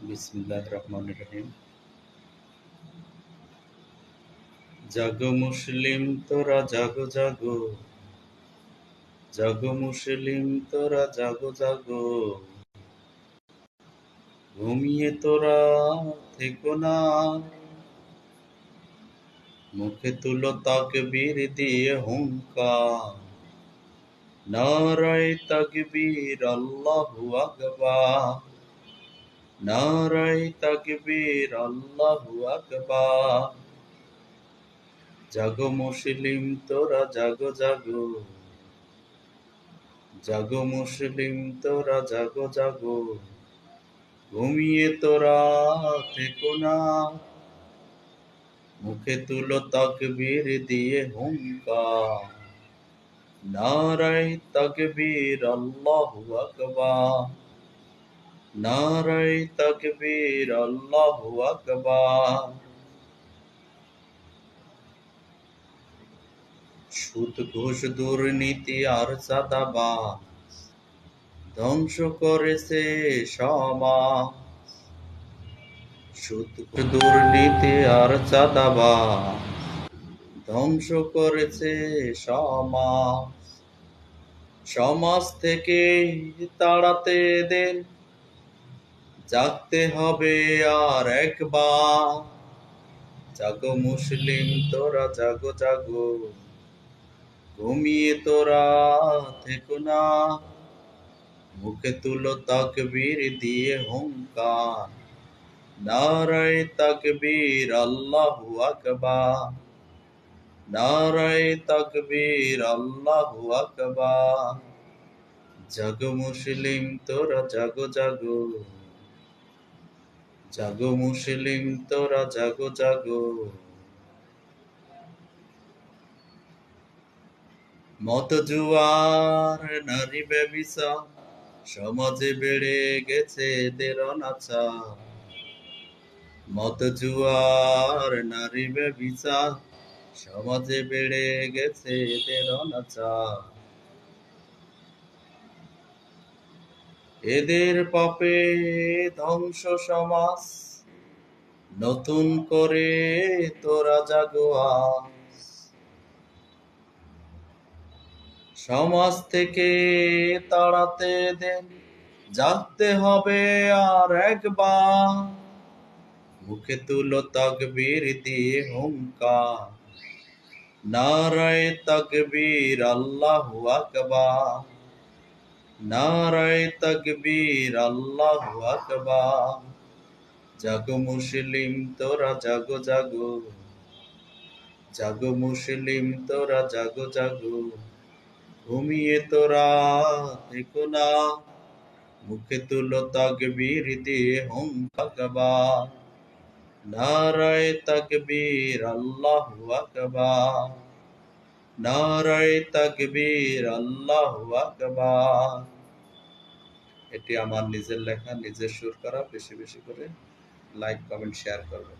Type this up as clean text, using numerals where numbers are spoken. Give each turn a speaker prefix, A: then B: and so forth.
A: বিসমিল্লাহির রহমানির রহিম। জাগো মুসলিম তোরা জাগো জাগো, জাগো মুসলিম তোরা জাগো জাগো, ঘুমিয়ে তোরা থেকো না, মুখে তুলো তাকবীর দিয়ে হুঙ্কার, নারায়ে তাকবীর আল্লাহু আকবার, নারায়ে তাকবীর আল্লাহু আকবার। জাগো মুসলিম তোরা জাগো জাগো, জাগো মুসলিম তোরা জাগো জাগো, ঘুমিয়ে তোরা থেকো না, মুখে তুলো তাকবীর দিয়ে হুঙ্কার, নারায়ে তাকবীর আল্লাহু আকবার, নারায়ে তাকবীর আল্লাহু আকবার। সুদ ঘুষ দুর্নীতি আর চাঁদাবাজ ধ্বংস করেছে সমাজ। সুদ দুর্নীতি আর চাঁদাবাজ ধ্বংস করেছে সমাজ। সমাজ থেকে তাড়াতে দেন, জাগতে হবে আর একবার। জাগো মুসলিম তোরা জাগো জাগো, ঘুমিয়ে তোরা থেকো না, মুখে তুলো তাকবীর দিয়ে হুঙ্কার, নারায়ে তাকবীর আল্লাহু আকবার, নারায়ে তাকবীর আল্লাহু আকবার। জাগো মুসলিম তোরা জাগো জাগো, জাগো মুসলিম তোরা জাগো জাগো। মদ জুয়ার নারী ব্যভিচার সমাজে বেড়ে গেছে এদের অনাচার। মদ জুয়ার নারী ব্যভিচার সমাজে বেড়ে গেছে এদের অনাচার। এদের পাপে ধ্বংস সমাজ, নতুন করে তোরা জাগো আজ। সমাজ থেকে তাড়াতে দেন, জাগতে হবে আর একবার। মুখে তুলো তাকবীর দিয়ে হুঙ্কার, নারায়ে তাকবীর আল্লাহু আকবার, নারায়ে তাকবীর আল্লাহু আকবার। জাগো মুসলিম তোরা জাগো জাগো, জাগো মুসলিম তোরা জাগো জাগো, ঘুমিয়ে তোরা থেকো না, মুখে তুলো তাকবীর দিয়ে হুঙ্কার, নারায়ে তাকবীর আল্লাহু আকবার, নারায়ে তাকবীর আল্লাহু আকবার। এটি আমার নিজের লেখা, নিজের সুর করা। বেশি বেশি করে লাইক, কমেন্ট, শেয়ার করবেন।